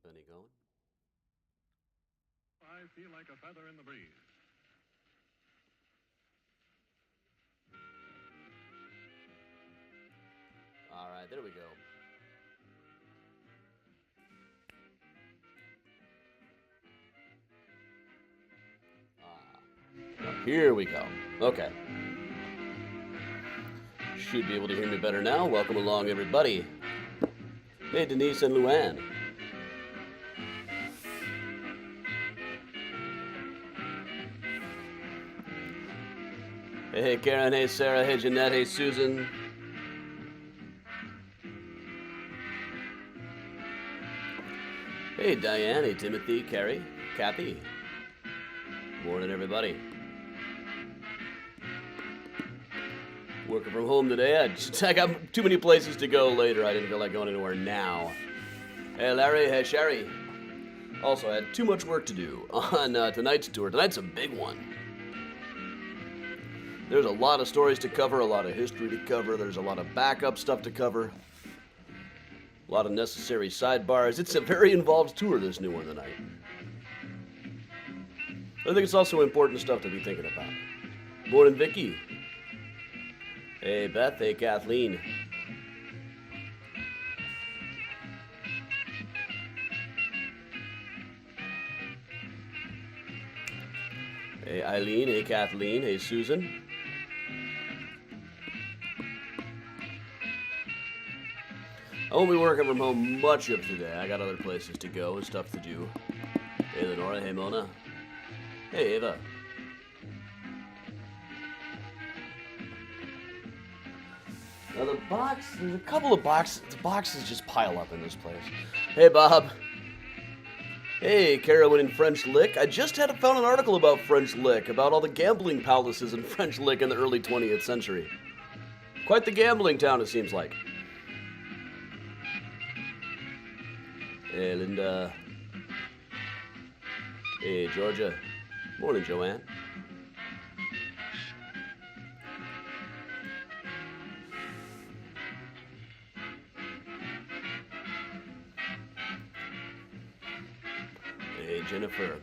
Benny going. I feel like a feather in the breeze. All right, there we go. Here we go. Okay. Should be able to hear me better now. Welcome along, everybody. Hey, Denise and Luann. Hey, Karen. Hey, Sarah. Hey, Jeanette. Hey, Susan. Hey, Diane. Hey, Timothy. Carrie. Kathy. Morning, everybody. Working from home today. I got too many places to go later. I didn't feel like going anywhere now. Hey, Larry. Hey, Sherry. Also, I had too much work to do on tonight's tour. Tonight's a big one. There's a lot of stories to cover, a lot of history to cover. There's a lot of backup stuff to cover. A lot of necessary sidebars. It's a very involved tour, this new one tonight. I think it's also important stuff to be thinking about. Morning, Vicky. Hey, Beth. Hey, Kathleen. Hey, Eileen. Hey, Kathleen. Hey, Susan. I won't be working from home much of today. I got other places to go and stuff to do. Hey, Lenora. Hey, Mona. Hey, Ava. Now the box, there's a couple of boxes. The boxes just pile up in this place. Hey, Bob. Hey, Carolyn in French Lick. I just found an article about French Lick, about all the gambling palaces in French Lick in the early 20th century. Quite the gambling town, it seems like. Hey, Linda. Hey, Georgia. Morning, Joanne. Hey, Jennifer.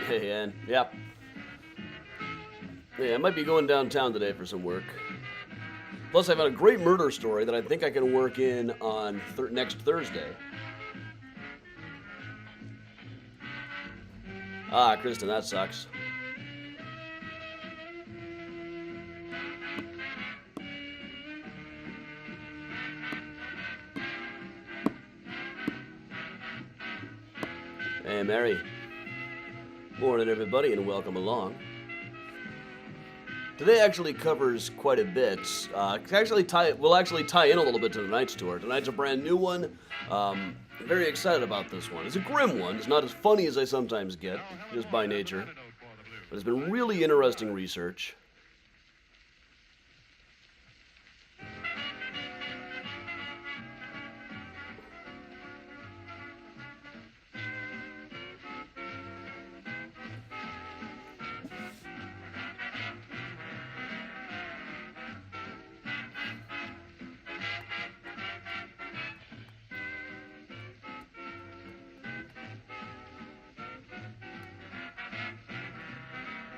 Hey, Ann. Yep. Yeah, I might be going downtown today for some work. Plus, I've got a great murder story that I think I can work in on next Thursday. Ah, Kristen, that sucks. Hey, Mary. Morning, everybody, and welcome along. Today actually covers quite a bit. We'll actually tie in a little bit to tonight's tour. Tonight's a brand new one. Very excited about this one. It's a grim one. It's not as funny as I sometimes get, just by nature. But it's been really interesting research.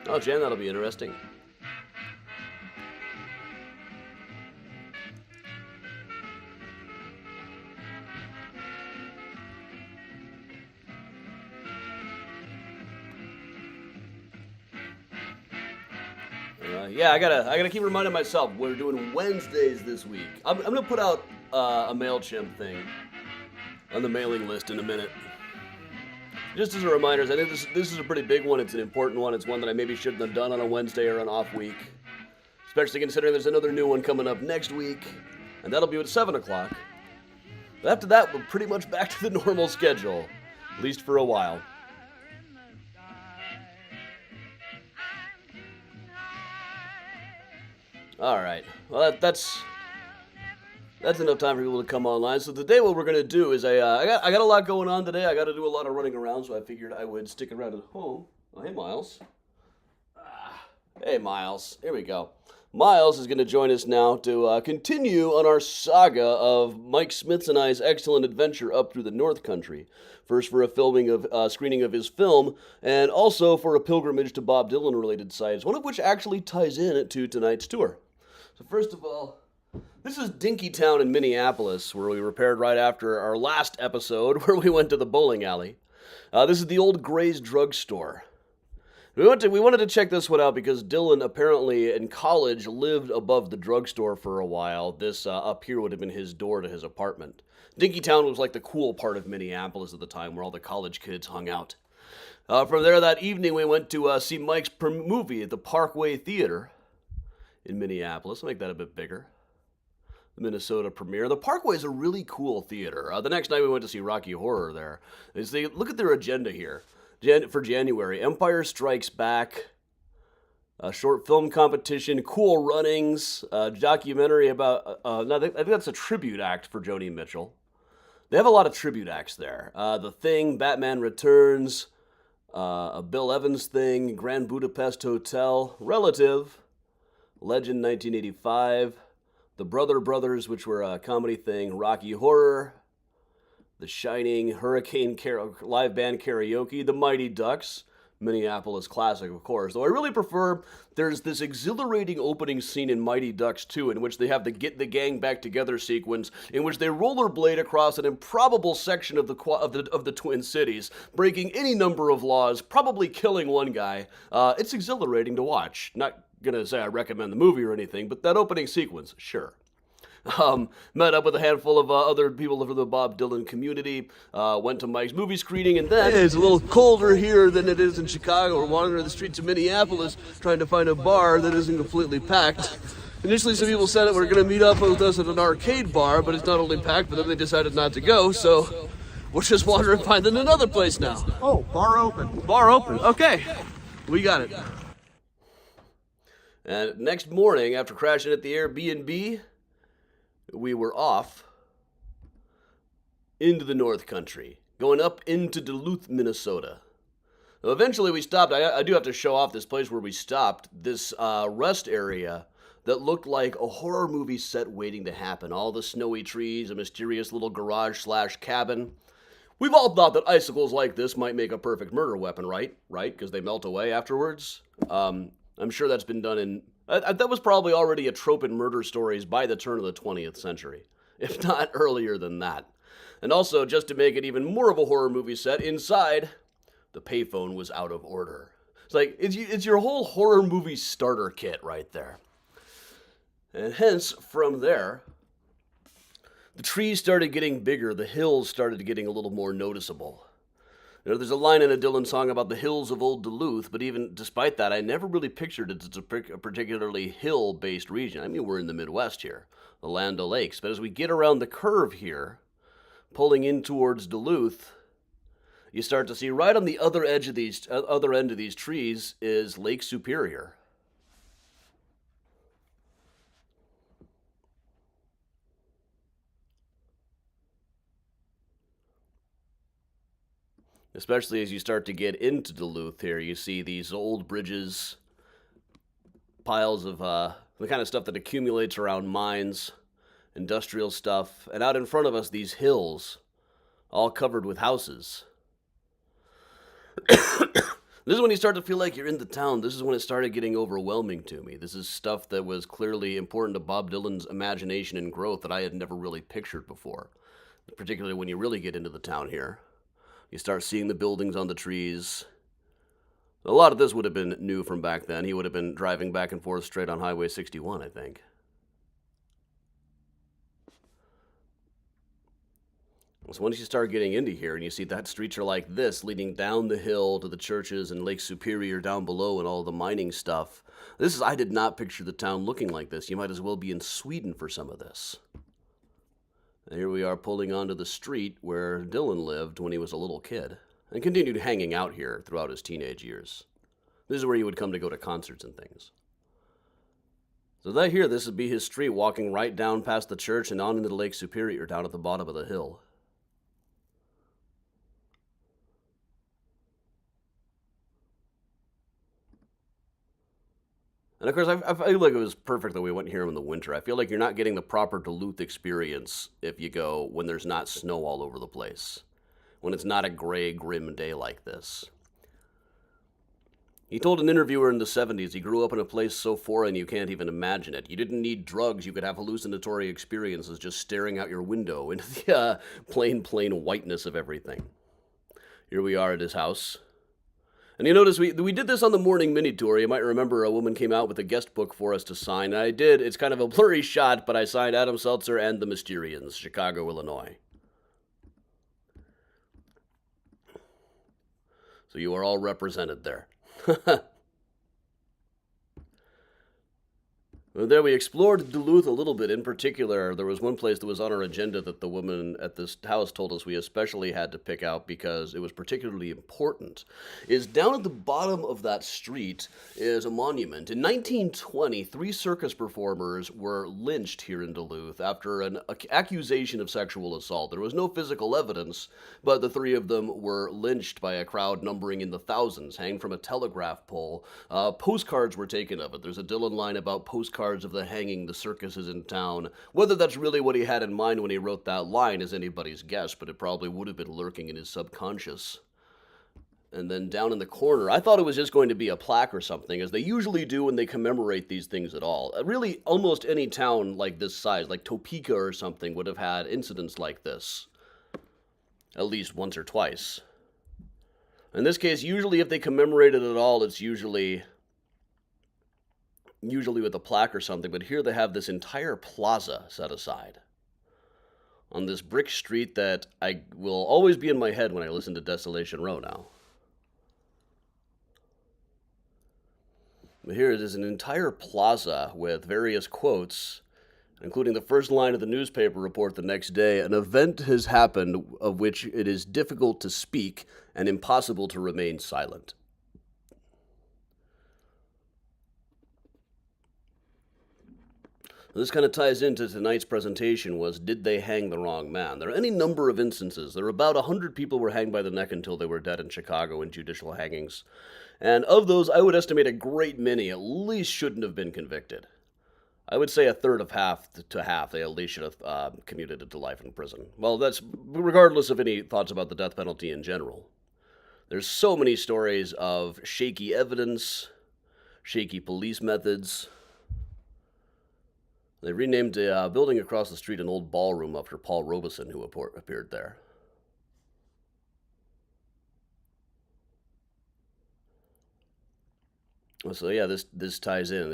Oh, Jan, that'll be interesting. Yeah, I gotta keep reminding myself we're doing Wednesdays this week. I'm gonna put out a MailChimp thing on the mailing list in a minute. Just as a reminder, I think this is a pretty big one. It's an important one. It's one that I maybe shouldn't have done on a Wednesday or an off week. Especially considering there's another new one coming up next week. And that'll be at 7 o'clock. But after that, we're pretty much back to the normal schedule. At least for a while. Alright. Well, that's enough time for people to come online. So today what we're going to do is I got a lot going on today. I got to do a lot of running around, so I figured I would stick around at home. Oh, hey, Miles. Hey, Miles. Here we go. Miles is going to join us now to continue on our saga of Mike Smith's and I's excellent adventure up through the North Country. First for a screening of his film, and also for a pilgrimage to Bob Dylan-related sites, one of which actually ties in to tonight's tour. So first of all, this is Dinkytown in Minneapolis, where we repaired right after our last episode, where we went to the bowling alley. This is the old Gray's drugstore. We wanted to check this one out because Dylan apparently in college lived above the drugstore for a while. This up here would have been his door to his apartment. Dinkytown was like the cool part of Minneapolis at the time, where all the college kids hung out. From there that evening we went to see Mike's movie at the Parkway Theater in Minneapolis. I'll make that a bit bigger. The Minnesota premiere. The Parkway is a really cool theater. The next night we went to see Rocky Horror there. Look at their agenda here. For January, Empire Strikes Back, a short film competition, Cool Runnings, a documentary about, I think that's a tribute act for Joni Mitchell. They have a lot of tribute acts there. The Thing, Batman Returns, a Bill Evans thing, Grand Budapest Hotel, Relative, Legend 1985, The Brother Brothers, which were a comedy thing, Rocky Horror, The Shining, Hurricane Live Band Karaoke, The Mighty Ducks, Minneapolis Classic, of course. Though I really prefer, there's this exhilarating opening scene in Mighty Ducks 2 in which they have the Get the Gang Back Together sequence, in which they rollerblade across an improbable section of the Twin Cities, breaking any number of laws, probably killing one guy. It's exhilarating to watch. Not gonna say I recommend the movie or anything, but that opening sequence, sure. Met up with a handful of other people from the Bob Dylan community, went to Mike's movie screening, and then it's a little colder here than it is in Chicago. We're wandering the streets of Minneapolis trying to find a bar that isn't completely packed. Initially, some people said that we're going to meet up with us at an arcade bar, but it's not only packed, but then they decided not to go, so we're just wandering finding another place now. Oh, bar open. Bar open. Okay, we got it. And next morning, after crashing at the Airbnb, we were off into the North Country, going up into Duluth, Minnesota. Eventually we stopped. I do have to show off this place where we stopped, this rest area that looked like a horror movie set waiting to happen. All the snowy trees, a mysterious little garage/cabin. We've all thought that icicles like this might make a perfect murder weapon, right? Right? Because they melt away afterwards. I'm sure that's been done in... that was probably already a trope in murder stories by the turn of the 20th century, if not earlier than that. And also, just to make it even more of a horror movie set, inside, the payphone was out of order. It's like, it's your whole horror movie starter kit right there. And hence, from there, the trees started getting bigger, the hills started getting a little more noticeable. You know, there's a line in a Dylan song about the hills of old Duluth, but even despite that, I never really pictured it as a particularly hill-based region. I mean, we're in the Midwest here, the Land O'Lakes. But as we get around the curve here, pulling in towards Duluth, you start to see right on the other end of these trees is Lake Superior. Especially as you start to get into Duluth here, you see these old bridges, piles of the kind of stuff that accumulates around mines, industrial stuff, and out in front of us, these hills, all covered with houses. This is when you start to feel like you're in the town. This is when it started getting overwhelming to me. This is stuff that was clearly important to Bob Dylan's imagination and growth that I had never really pictured before, particularly when you really get into the town here. You start seeing the buildings on the trees. A lot of this would have been new from back then. He would have been driving back and forth straight on Highway 61, I think. So once you start getting into here and you see that streets are like this, leading down the hill to the churches and Lake Superior down below and all the mining stuff. I did not picture the town looking like this. You might as well be in Sweden for some of this. And here we are pulling onto the street where Dylan lived when he was a little kid, and continued hanging out here throughout his teenage years. This is where he would come to go to concerts and things. So this would be his street, walking right down past the church and on into the Lake Superior down at the bottom of the hill. And of course, I feel like it was perfect that we went here in the winter. I feel like you're not getting the proper Duluth experience if you go when there's not snow all over the place, when it's not a gray, grim day like this. He told an interviewer in the 70s he grew up in a place so foreign you can't even imagine it. You didn't need drugs, you could have hallucinatory experiences just staring out your window into the plain whiteness of everything. Here we are at his house. And you notice we did this on the morning mini tour. You might remember a woman came out with a guest book for us to sign. And I did. It's kind of a blurry shot, but I signed Adam Seltzer and the Mysterians, Chicago, Illinois. So you are all represented there. Well, there we explored Duluth a little bit. In particular, there was one place that was on our agenda that the woman at this house told us we especially had to pick out because it was particularly important. Is down at the bottom of that street is a monument. In 1920, 3 circus performers were lynched here in Duluth after an accusation of sexual assault. There was no physical evidence, but the 3 of them were lynched by a crowd numbering in the thousands, hanged from a telegraph pole. Postcards were taken of it. There's a Dylan line about postcards of the hanging the circuses in town. Whether that's really what he had in mind when he wrote that line is anybody's guess, but it probably would have been lurking in his subconscious. And then down in the corner, I thought it was just going to be a plaque or something, as they usually do when they commemorate these things at all. Really, almost any town like this size, like Topeka or something, would have had incidents like this. At least once or twice. In this case, usually if they commemorate it at all, it's usually with a plaque or something, but here they have this entire plaza set aside on this brick street that I will always be in my head when I listen to Desolation Row now. But here it is, an entire plaza with various quotes, including the first line of the newspaper report the next day: an event has happened of which it is difficult to speak and impossible to remain silent. This kind of ties into tonight's presentation was, did they hang the wrong man? There are any number of instances. There were about 100 people were hanged by the neck until they were dead in Chicago in judicial hangings. And of those, I would estimate a great many at least shouldn't have been convicted. I would say a third of half to half, they at least should have commuted to life in prison. Well, that's regardless of any thoughts about the death penalty in general. There's so many stories of shaky evidence, shaky police methods. They renamed a building across the street an old ballroom after Paul Robeson, who appeared there. So yeah, this ties in.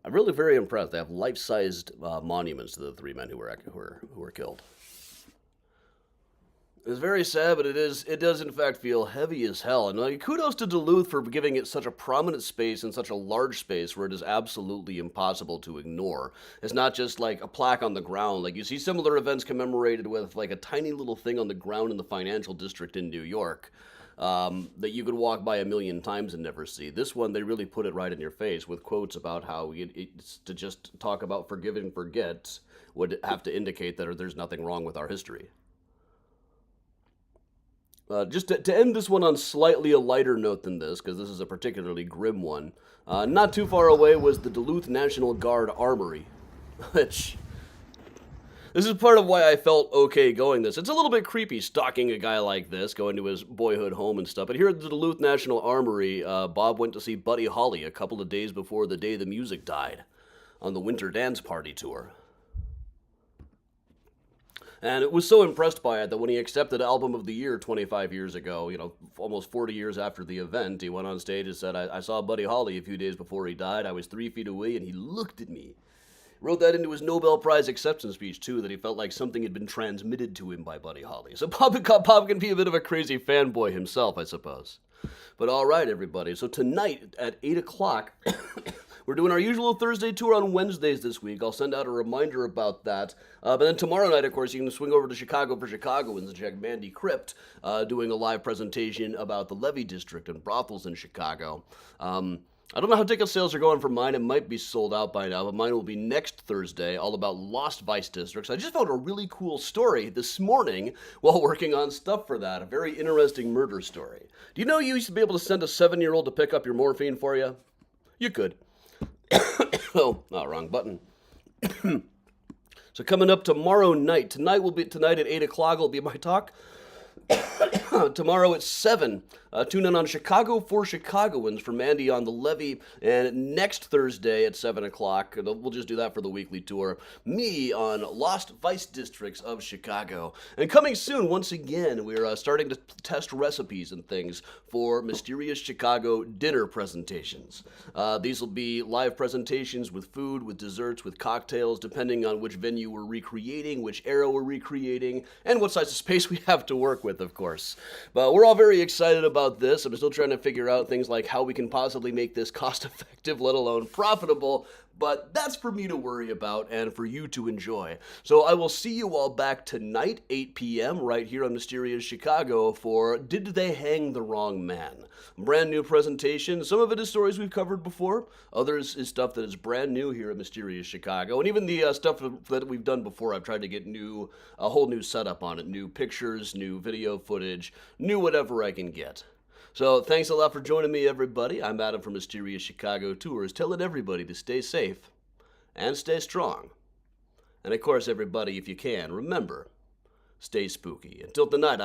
I'm really very impressed. They have life-sized monuments to the 3 men who were killed. It's very sad, but it does in fact feel heavy as hell. And kudos to Duluth for giving it such a prominent space and such a large space where it is absolutely impossible to ignore. It's not just like a plaque on the ground. Like you see similar events commemorated with like a tiny little thing on the ground in the financial district in New York that you could walk by a million times and never see. This one, they really put it right in your face with quotes about how it's to just talk about forgive and forget would have to indicate that there's nothing wrong with our history. Just to end this one on slightly a lighter note than this, because this is a particularly grim one, not too far away was the Duluth National Guard Armory, which, this is part of why I felt okay going this. It's a little bit creepy stalking a guy like this, going to his boyhood home and stuff, but here at the Duluth National Armory, Bob went to see Buddy Holly a couple of days before the day the music died on the Winter Dance Party tour. And it was so impressed by it that when he accepted Album of the Year 25 years ago, almost 40 years after the event, he went on stage and said, I saw Buddy Holly a few days before he died. I was 3 feet away and he looked at me. Wrote that into his Nobel Prize acceptance speech, too, that he felt like something had been transmitted to him by Buddy Holly. So Bob can be a bit of a crazy fanboy himself, I suppose. But all right, everybody. So tonight at 8 o'clock... We're doing our usual Thursday tour on Wednesdays this week. I'll send out a reminder about that. But then tomorrow night, of course, you can swing over to Chicago for Chicagoans and check Mandy Crypt doing a live presentation about the Levy District and brothels in Chicago. I don't know how ticket sales are going for mine. It might be sold out by now, but mine will be next Thursday, all about lost vice districts. I just found a really cool story this morning while working on stuff for that. A very interesting murder story. Do you know you used to be able to send a 7-year-old to pick up your morphine for you? You could. So, wrong button. So coming up tomorrow night. Tonight at 8 o'clock will be my talk. Tomorrow at 7. Tune in on Chicago for Chicagoans from Andy on the Levee. And next Thursday at 7 o'clock, we'll just do that for the weekly tour, me on Lost Vice Districts of Chicago. And coming soon, once again, we're starting to test recipes and things for Mysterious Chicago dinner presentations. These will be live presentations with food, with desserts, with cocktails, depending on which venue we're recreating, which era we're recreating, and what size of space we have to work with, of course. But we're all very excited about this. I'm still trying to figure out things like how we can possibly make this cost-effective, let alone profitable, but that's for me to worry about and for you to enjoy. So I will see you all back tonight, 8 p.m., right here on Mysterious Chicago for Did They Hang the Wrong Man? Brand new presentation. Some of it is stories we've covered before. Others is stuff that is brand new here at Mysterious Chicago. And even the stuff that we've done before, I've tried to get a whole new setup on it. New pictures, new video footage, new whatever I can get. So thanks a lot for joining me, everybody. I'm Adam from Mysterious Chicago Tours, telling everybody to stay safe and stay strong. And of course, everybody, if you can, remember, stay spooky. Until tonight,